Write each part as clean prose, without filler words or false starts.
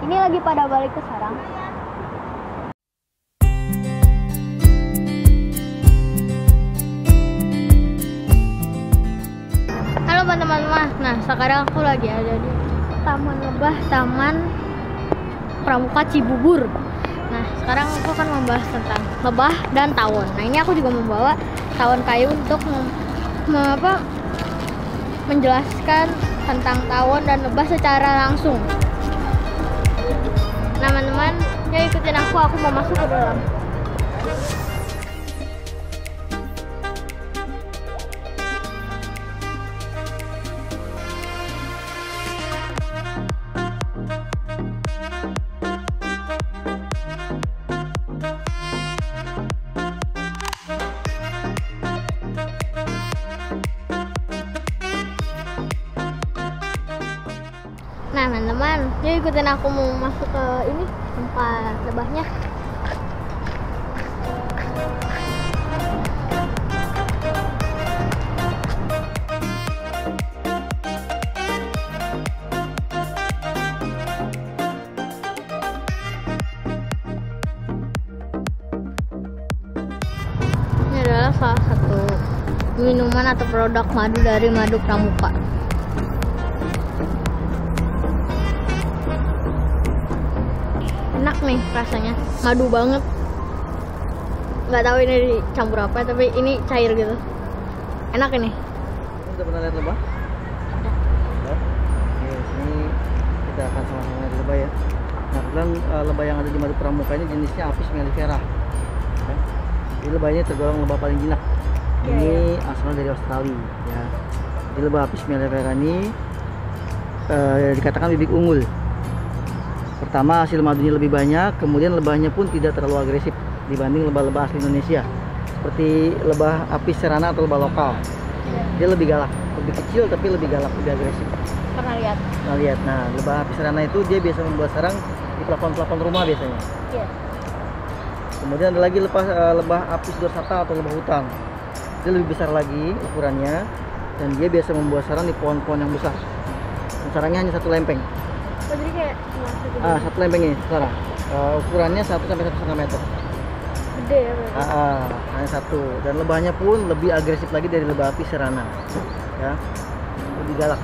Ini lagi pada balik ke sarang. Halo teman-teman, nah sekarang aku lagi ada di Taman Lebah, Taman Pramuka Cibubur. Nah sekarang aku akan membahas tentang lebah dan tawon. Nah ini aku juga membawa tawon kayu untuk menjelaskan tentang tawon dan lebah secara langsung. Nah teman-teman, ya ikutin aku mau masuk ke dalam. Nah teman-teman, yuk ikutin aku mau masuk ke ini tempat lebahnya. Ini adalah salah satu minuman atau produk madu dari Madu Pramuka. Enak nih rasanya, madu banget. Nggak tahu ini dicampur apa, tapi ini cair gitu. Enak ini. Udah pernah lihat lebah? Ya. Oke, sini kita akan sama-sama lihat lebah ya. Nah, kebetulan lebah yang ada di Madu Pramuka ini jenisnya Apis mellifera. Ya. Jadi lebah ini tergolong lebah paling jinak. Ini asalnya dari Australia. Ya. Jadi lebah Apis mellifera ini dikatakan bibit unggul. Pertama, hasil madunya lebih banyak, kemudian lebahnya pun tidak terlalu agresif dibanding lebah-lebah asli Indonesia seperti lebah Apis cerana atau lebah lokal. Dia lebih galak, lebih kecil tapi lebih galak, lebih agresif. Pernah lihat? Nah, lihat. Nah, lebah Apis cerana itu dia biasa membuat sarang di plafon-plafon rumah biasanya. Iya. Kemudian ada lagi lebah Apis dorsata atau lebah hutan. Dia lebih besar lagi ukurannya dan dia biasa membuat sarang di pohon-pohon yang besar. Dan sarangnya hanya satu lempeng. Oh, jadi kayak Satu lempeng ini sekarang ukurannya 1 sampai 1,5 meter. gede ya berarti? Hanya satu, dan lebahnya pun lebih agresif lagi dari lebah Apis cerana, ya, lebih galak.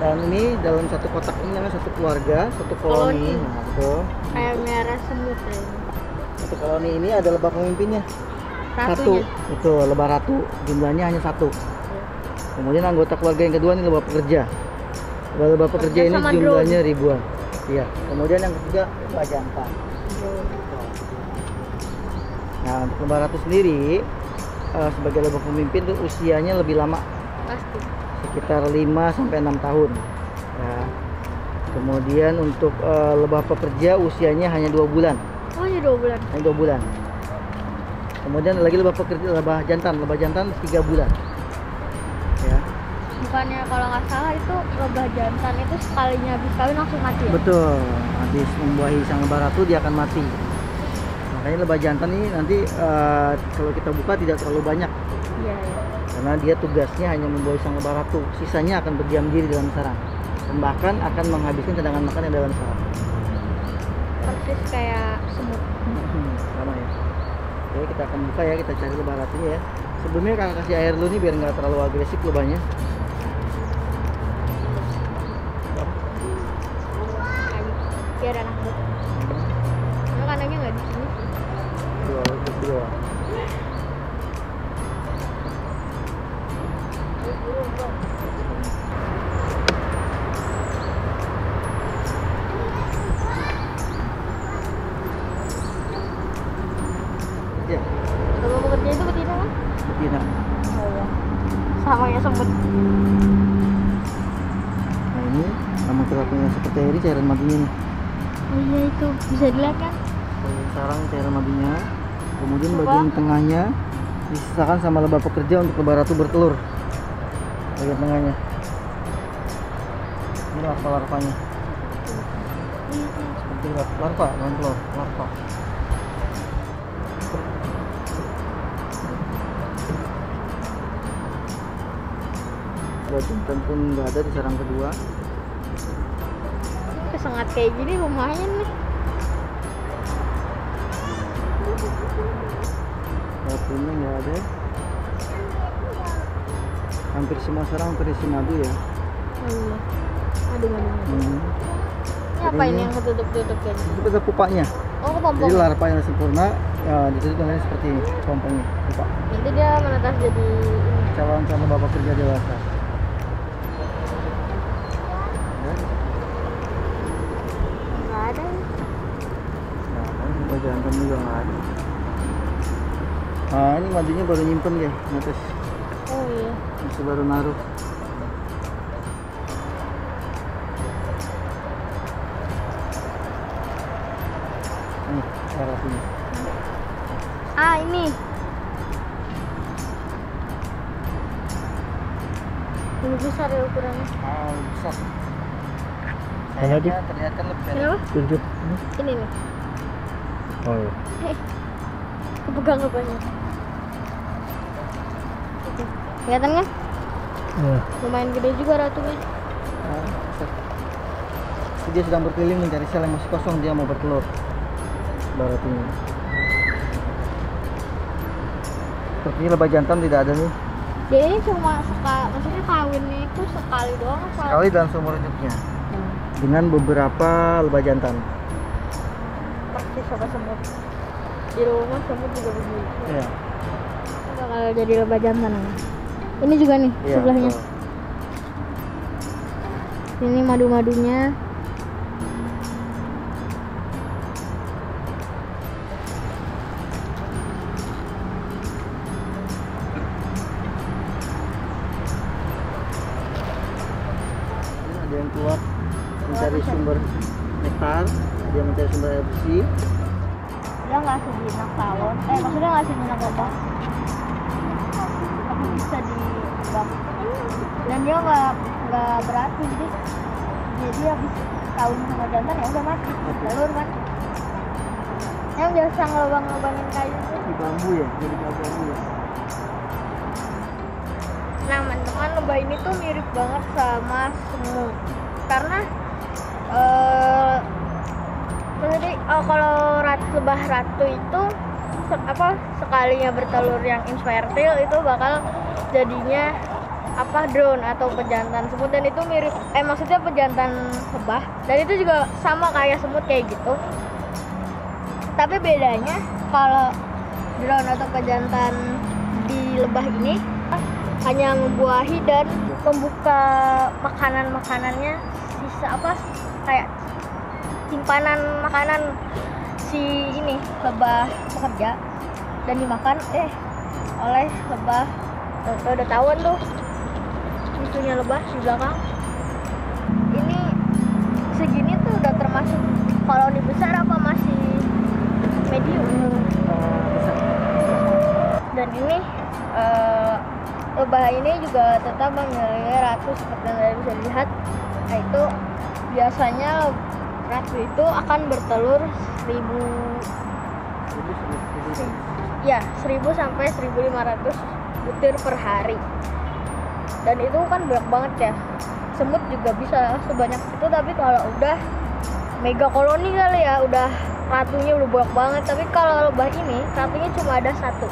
Dan ini dalam satu kotak ini namanya satu keluarga, satu koloni. Nah, betul. Kayak merah semut ya ini. Satu koloni ini ada lebah pemimpinnya. Ratunya. Betul, lebah ratu. Jumlahnya hanya satu. Kemudian anggota keluarga yang kedua ini lebah pekerja. Lebah pekerja ini jumlahnya ribuan. Iya. Kemudian yang ketiga lebah jantan. Nah, untuk lebah ratu sendiri sebagai lebah pemimpin tuh usianya lebih lama. Pasti. Sekitar 5 sampai 6 tahun. Ya. Kemudian untuk lebah pekerja usianya hanya 2 bulan. Oh, hanya 2 bulan. Hanya 2 bulan. Kemudian ada lagi lebah pekerja, lebah jantan 3 bulan. Ya. Bukannya kalau nggak salah itu lebah jantan itu sekalinya habis kawin langsung mati ya? Betul, habis membuahi sang lebah ratu dia akan mati. Makanya lebah jantan ini nanti kalau kita buka tidak terlalu banyak. Iya, iya. Karena dia tugasnya hanya membuahi sang lebah ratu, sisanya akan berdiam diri dalam sarang dan bahkan akan menghabiskan cadangan makan yang dalam sarang. Persis kayak semut. Sama ya. Oke, kita akan buka ya, kita cari lebah ratunya ya. Sebelumnya kakak kasih air dulu nih biar nggak terlalu agresif lebahnya. Biar anak buat. Karena kandangnya nggak di sini sih. Dua. Ya, Lebah pekerja itu betina kan? betina. Oh iya. Sama ya semut. Nah ini nama kelakuannya seperti ini cairan madunya nih. Oh iya, itu bisa dilihat kan? Sarang cairan madunya. Kemudian Apa? bagian tengahnya disisakan sama lebah pekerja untuk lebah ratu bertelur. Bagian tengahnya. Ini larva-larvanya. Seperti larva, bukan telur, larva. Jantan pun nggak ada di sarang kedua. sengat kayak gini lumayan nih. Ratunya nggak ada. Hampir semua sarang terisi madu ya. Oh iya. Aduh madu. Ini apa ini yang ketutup-tutup kan? Itu pada pupaknya. Oh, kepompong. Jadi larva yang sempurna ya ditutup dengan seperti ini, pompongnya, pupak. Nanti dia menetas jadi ini. Calon-calon bapak kerja dewasa. Nggak ada. Nah, kan jantan juga nggak ada. Nah, ini madunya baru nyimpen ya, netes. Oh iya. Masih baru naruh. Nih, cara sini. Ah, ini. Ini besar ya ukurannya. Ah, besar. Mana dia? Terlihat kan lebih Ini apa? Tunjuk. Ini nih. Oh iya. Kepegang apanya? Oke. Kelihatan kan? Iya. Lumayan gede juga ratunya. Ah, besar. Dia sedang berkeliling mencari sel yang masih kosong, dia mau bertelur. Barat ini. Sepertinya lebah jantan tidak ada nih. Dia ini cuma maksudnya kawinnya itu sekali doang apa? Sekali dalam seumur hidupnya. Dengan beberapa lebah jantan. Persis sama semut. Di rumah semut juga begitu. Iya. Bakal jadi lebah jantan. Ini juga nih Iya, sebelahnya. betul. Ini madu-madunya. Ini ada yang keluar mencari sumber nektar, dia mencari sumber air bersih. Dia nggak sejinak tawon. Maksudnya nggak sejinak lebah. Tapi bisa ditebak. Dan dia nggak berarti jadi habis kawin sama jantan ya udah mati. Telur kan. Yang biasa ngelobang-lobangin kayu itu. Di bambu ya, jadi bambu ya. Nah, teman-teman, lebah ini tuh mirip banget sama semut. Karena maksudnya kalau lebah ratu itu sekalinya bertelur yang infertil itu bakal jadinya drone atau pejantan semut, dan itu mirip maksudnya pejantan lebah, dan itu juga sama kayak semut kayak gitu. Tapi bedanya kalau drone atau pejantan di lebah ini hanya membuahi dan membuka makanannya sisa kayak simpanan makanan si ini lebah pekerja dan dimakan oleh lebah. Udah tahuan tuh isunya lebah di belakang. Ini segini tuh udah termasuk koloni besar apa masih medium? Dan ini lebah ini juga tetap memiliki ratu seperti yang tadi bisa dilihat. Nah, itu biasanya ratu itu akan bertelur 1000 sampai 1500 butir per hari. Dan itu kan banyak banget ya. Semut juga bisa sebanyak itu, tapi kalau udah mega koloni kali ya, udah ratunya udah banyak banget. Tapi kalau lebah ini ratunya cuma ada satu,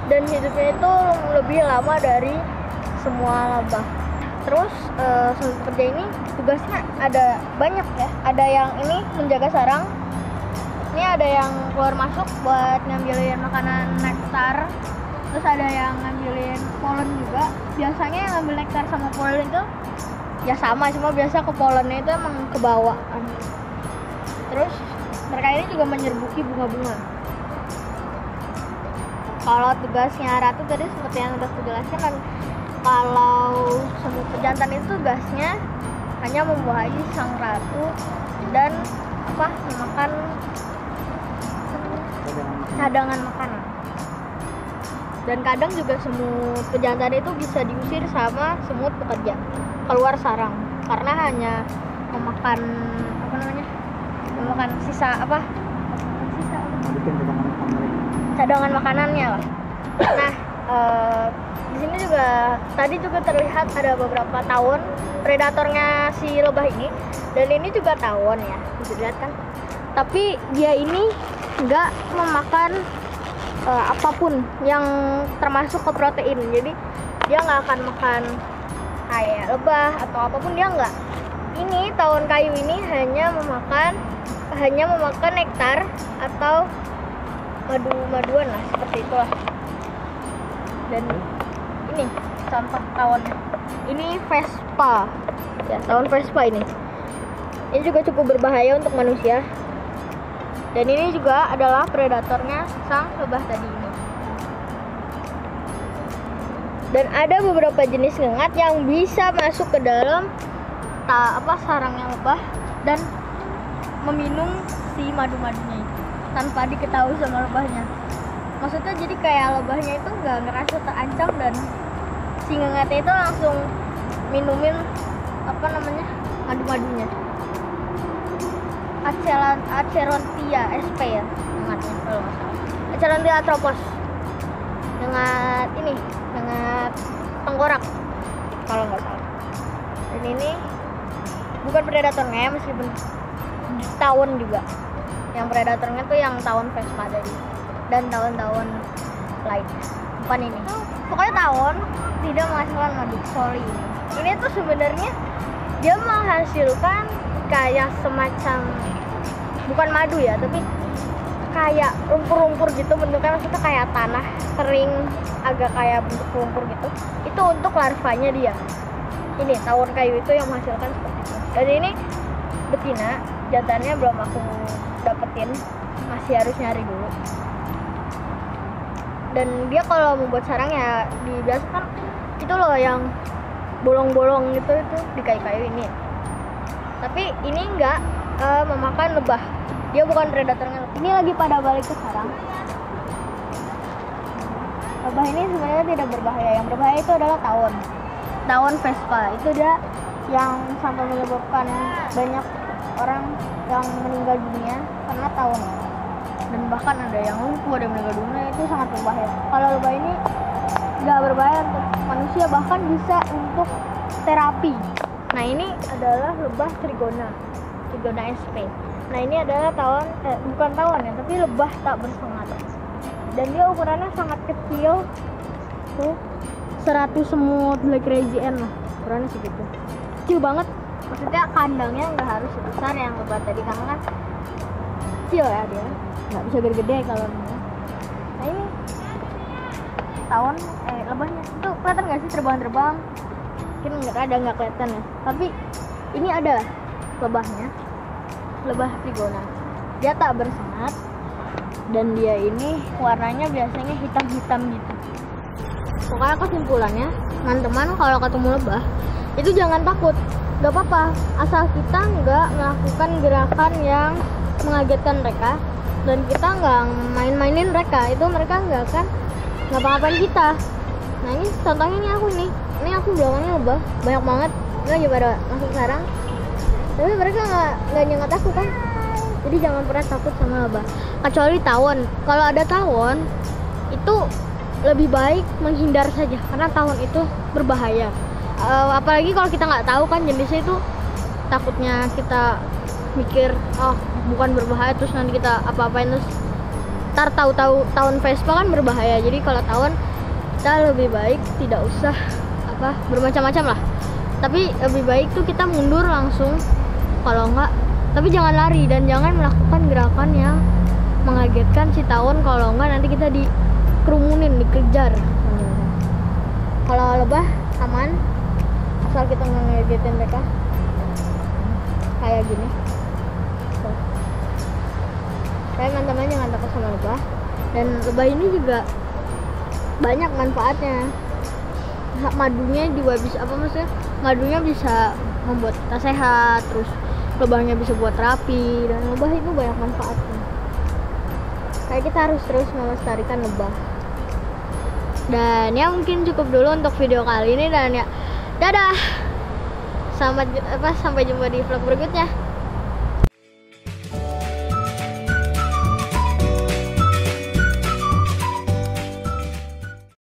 dan hidupnya itu lebih lama dari semua lebah. Terus semut pekerja ini tugasnya ada banyak ya. Ada yang ini menjaga sarang. Ini ada yang keluar masuk buat ngambilin makanan nektar. Terus ada yang ngambilin polen juga. Biasanya yang ngambil nektar sama polen itu ya sama, cuma biasa ke polennya itu emang ke bawah. Terus mereka ini juga menyerbuki bunga-bunga. Kalau tugasnya ratu tadi seperti yang udah aku jelaskan, dan kalau semut pejantan itu tugasnya hanya membuahi sang ratu dan memakan cadangan makanan. Dan kadang juga semut pejantan itu bisa diusir sama semut pekerja keluar sarang karena hanya memakan memakan sisa cadangan makanannya lah. Nah, di sini juga tadi juga terlihat ada beberapa tawon predatornya si lebah ini. Dan ini juga tawon ya, bisa dilihat kan. Tapi dia ini nggak memakan apapun yang termasuk ke protein. Jadi dia nggak akan makan kayak lebah atau apapun, dia nggak. Ini tawon kayu ini hanya memakan nektar atau madu-maduan lah, seperti itulah. Dan ini contoh tawonnya. Ini Vespa. Ya, tawon Vespa ini. Ini juga cukup berbahaya untuk manusia. Dan ini juga adalah predatornya sang lebah tadi ini. Dan ada beberapa jenis ngengat yang bisa masuk ke dalam sarangnya lebah dan meminum si madu-madunya itu tanpa diketahui sama lebahnya. Maksudnya jadi kayak lebahnya itu nggak ngerasa terancam dan si ngengatnya itu langsung minumin madu-madunya. Acerontia sp ya ngengatnya kalau nggak salah. Acerontia atropos. Ngengat tengkorak kalau nggak salah. Dan ini bukan predatornya meskipun tawon juga. Yang predatornya tuh yang tawon Vespa tadi dan tawon-tawon lain. Bukan ini. Pokoknya tawon tidak menghasilkan madu soli. Ini tuh sebenarnya dia menghasilkan kayak semacam, bukan madu ya, tapi kayak lumpur-lumpur gitu bentuknya, maksudnya kayak tanah kering agak kayak bentuk lumpur gitu. Itu untuk larvanya dia. Ini tawon kayu itu yang menghasilkan seperti itu. Dan ini betina, jantannya belum aku dapetin, masih harus nyari dulu. Dan dia kalau membuat sarang ya dibiasakan itu loh yang bolong-bolong gitu, itu di kayu-kayu ini. Tapi ini enggak memakan lebah. Dia bukan predatornya. Ini lagi pada balik ke sarang. Lebah ini sebenarnya tidak berbahaya. Yang berbahaya itu adalah tawon Vespa. Itu dia yang sampai menyebabkan banyak orang yang meninggal dunia karena tawon. Dan bahkan ada yang lumpuh, ada yang meninggal dunia. Itu sangat berbahaya. Kalau lebah ini nggak berbahaya untuk manusia, bahkan bisa untuk terapi. Nah, ini adalah lebah Trigona sp. Nah, ini adalah tawon, bukan tawon ya, tapi lebah tak bersengat. Dan dia ukurannya sangat kecil. Tuh, 100 semut black crazy N lah, ukurannya segitu. Kecil banget. Maksudnya kandangnya nggak harus sebesar yang lebah tadi, karena kan kecil ya dia, nggak bisa gede-gede kalau ini. Nah, ini tawon lebahnya itu kelihatan nggak sih terbang-terbang? Mungkin nggak kelihatan ya, tapi ini ada lebahnya, lebah Trigona. Dia tak bersengat dan dia ini warnanya biasanya hitam-hitam gitu. Pokoknya kesimpulannya, teman-teman, kalau ketemu lebah itu jangan takut, nggak apa-apa, asal kita nggak melakukan gerakan yang mengagetkan mereka dan kita nggak main-mainin mereka, itu mereka nggak akan ngapa-ngapain kita. Nah, ini contohnya nih aku nih. Ini aku belakangnya lebah banyak banget, ini lagi pada masuk sarang. Tapi mereka nggak nyengat aku kan. Jadi jangan pernah takut sama lebah. Kecuali tawon. Kalau ada tawon, itu lebih baik menghindar saja karena tawon itu berbahaya. Apalagi kalau kita nggak tahu kan jenisnya itu, takutnya kita mikir oh bukan berbahaya terus nanti kita apa-apain terus ntar tahu-tahu tawon Vespa kan berbahaya. Jadi kalau tawon kita lebih baik tidak usah bermacam-macam lah, tapi lebih baik tuh kita mundur langsung kalau enggak, tapi jangan lari dan jangan melakukan gerakan yang mengagetkan si tawon. Kalau enggak nanti kita dikerumunin, dikejar. Kalau lebah aman asal kita ngagetin mereka kayak gini. Saya teman-teman jangan takut sama lebah. Dan lebah ini juga banyak manfaatnya. Madunya juga bisa madunya bisa membuat kita sehat, terus lebahnya bisa buat terapi, dan lebah itu banyak manfaatnya. Kayak kita harus terus melestarikan lebah. Dan ya mungkin cukup dulu untuk video kali ini, dan ya dadah, sampai jumpa di vlog berikutnya.